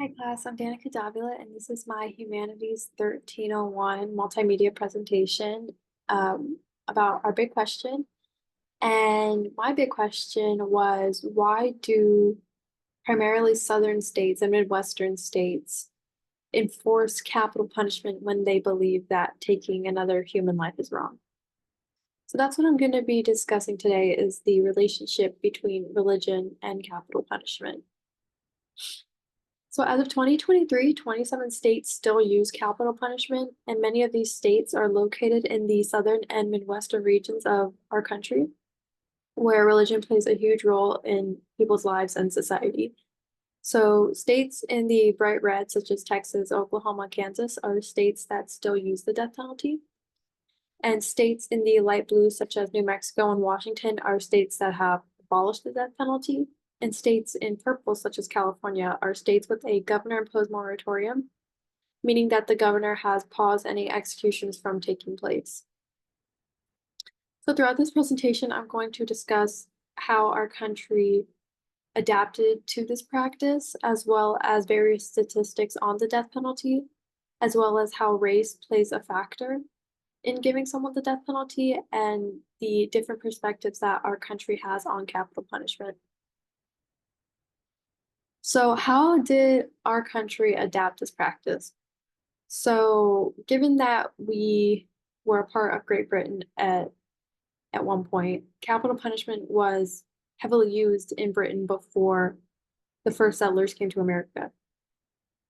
Hi class, I'm Danica Davila, and this is my Humanities 1301 multimedia presentation um, about our big question. And my big question was, why do primarily southern states and Midwestern states enforce capital punishment when they believe that taking another human life is wrong? So that's what I'm going to be discussing today is the relationship between religion and capital punishment. So as of 2023, 27 states still use capital punishment, and many of these states are located in the southern and Midwestern regions of our country, where religion plays a huge role in people's lives and society. So states in the bright red, such as Texas, Oklahoma, Kansas, are states that still use the death penalty. And states in the light blue, such as New Mexico and Washington, are states that have abolished the death penalty. And states in purple, such as California, are states with a governor-imposed moratorium, meaning that the governor has paused any executions from taking place. So throughout this presentation, I'm going to discuss how our country adapted to this practice, as well as various statistics on the death penalty, as well as how race plays a factor in giving someone the death penalty and the different perspectives that our country has on capital punishment. So how did our country adapt this practice? So given that we were a part of Great Britain at one point, capital punishment was heavily used in Britain before the first settlers came to America.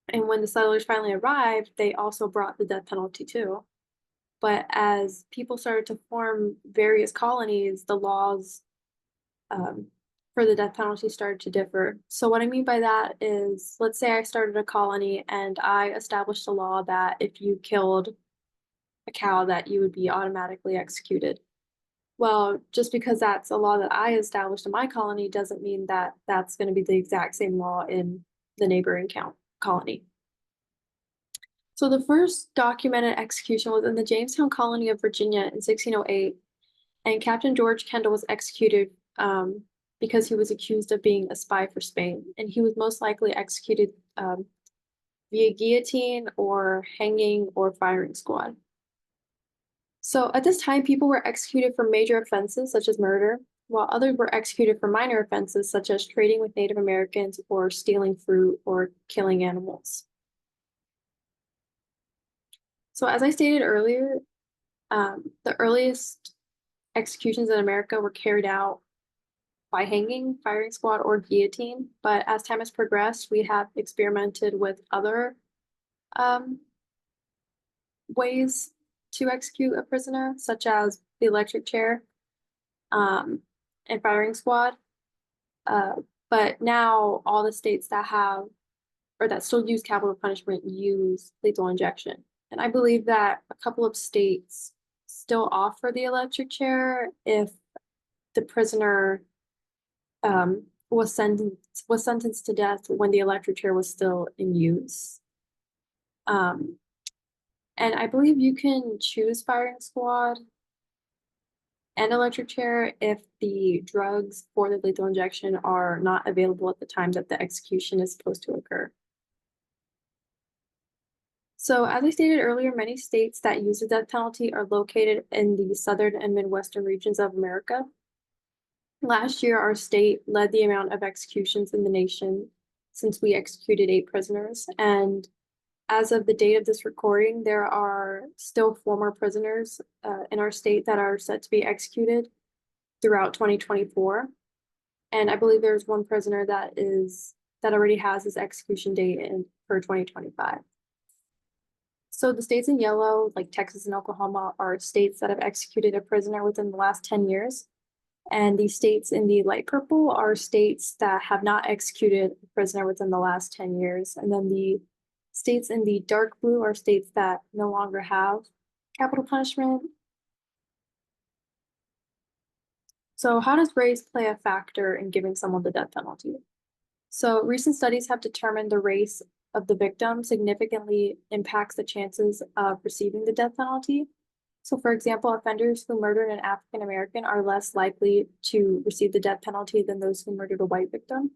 And when the settlers finally arrived, they also brought the death penalty too. But as people started to form various colonies, the laws um, for the death penalty started to differ. So what I mean by that is, let's say I started a colony and I established a law that if you killed a cow, that you would be automatically executed. Well, just because that's a law that I established in my colony doesn't mean that that's going to be the exact same law in the neighboring colony. So the first documented execution was in the Jamestown colony of Virginia in 1608, and Captain George Kendall was executed because he was accused of being a spy for Spain, and he was most likely executed via guillotine or hanging or firing squad. So at this time, people were executed for major offenses such as murder, while others were executed for minor offenses such as trading with Native Americans or stealing fruit or killing animals. So as I stated earlier, the earliest executions in America were carried out by hanging, firing squad, or guillotine. But as time has progressed, we have experimented with other ways to execute a prisoner, such as the electric chair and firing squad. Uh, but now all the states that have or that still use capital punishment use lethal injection. And I believe that a couple of states still offer the electric chair if the prisoner was sentenced to death when the electric chair was still in use. Um, and I believe you can choose firing squad and electric chair if the drugs for the lethal injection are not available at the time that the execution is supposed to occur. So as I stated earlier, many states that use the death penalty are located in the southern and Midwestern regions of America. Last year, our state led the amount of executions in the nation since we executed 8 prisoners. And as of the date of this recording, there are still 4 more prisoners in our state that are set to be executed throughout 2024. And I believe there's 1 prisoner that already has his execution date for 2025. So the states in yellow, like Texas and Oklahoma, are states that have executed a prisoner within the last 10 years. And the states in the light purple are states that have not executed a prisoner within the last 10 years. And then the states in the dark blue are states that no longer have capital punishment. So how does race play a factor in giving someone the death penalty? So recent studies have determined the race of the victim significantly impacts the chances of receiving the death penalty. So for example, offenders who murdered an African American are less likely to receive the death penalty than those who murdered a white victim.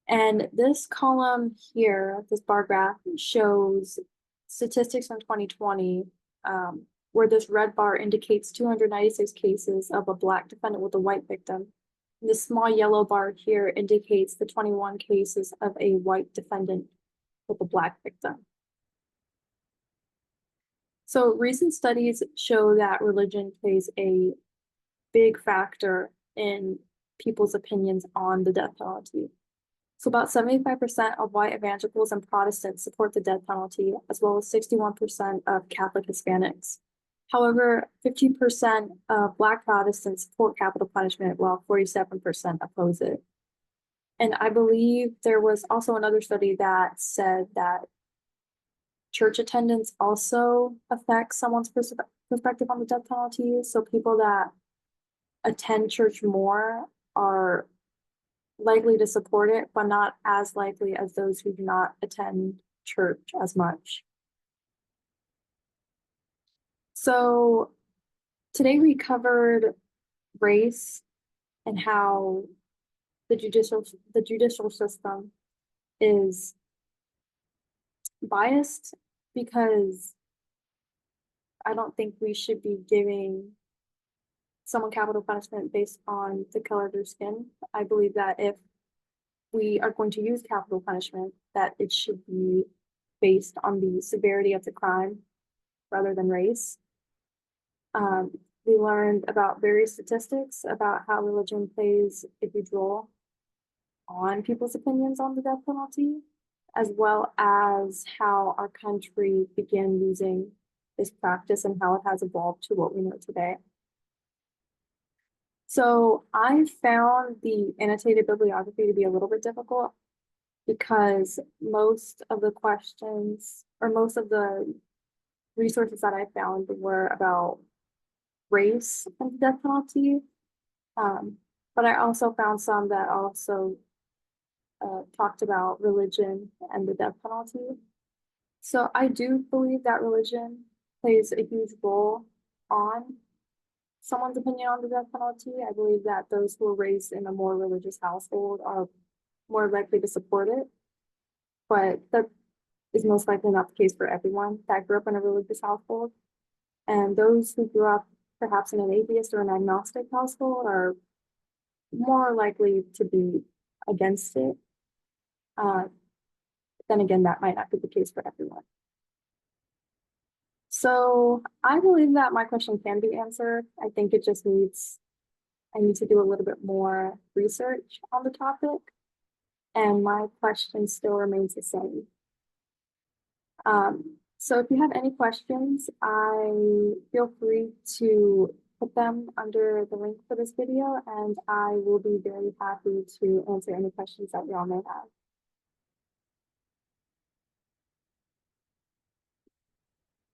And this column here, this bar graph, shows statistics from 2020, where this red bar indicates 296 cases of a Black defendant with a white victim. And the small yellow bar here indicates the 21 cases of a white defendant with a Black victim. So recent studies show that religion plays a big factor in people's opinions on the death penalty. So about 75% of white evangelicals and Protestants support the death penalty, as well as 61% of Catholic Hispanics. However, 50% of Black Protestants support capital punishment, while 47% oppose it. And I believe there was also another study that said that church attendance also affects someone's perspective on the death penalty. So people that attend church more are likely to support it, but not as likely as those who do not attend church as much. So today we covered race and how the judicial system is biased, because I don't think we should be giving someone capital punishment based on the color of their skin. I believe that if we are going to use capital punishment, that it should be based on the severity of the crime rather than race. We learned about various statistics about how religion plays a huge role on people's opinions on the death penalty, as well as how our country began using this practice and how it has evolved to what we know today. So I found the annotated bibliography to be a little bit difficult, because most of the questions or most of the resources that I found were about race and the death penalty. But I also found some that also talked about religion and the death penalty. So I do believe that religion plays a huge role on someone's opinion on the death penalty. I believe that those who are raised in a more religious household are more likely to support it, but that is most likely not the case for everyone that grew up in a religious household. And those who grew up perhaps in an atheist or an agnostic household are more likely to be against it. Then again, that might not be the case for everyone. So I believe that my question can be answered. I think it just I need to do a little bit more research on the topic, and my question still remains the same. So if you have any questions, feel free to put them under the link for this video, and I will be very happy to answer any questions that y'all may have.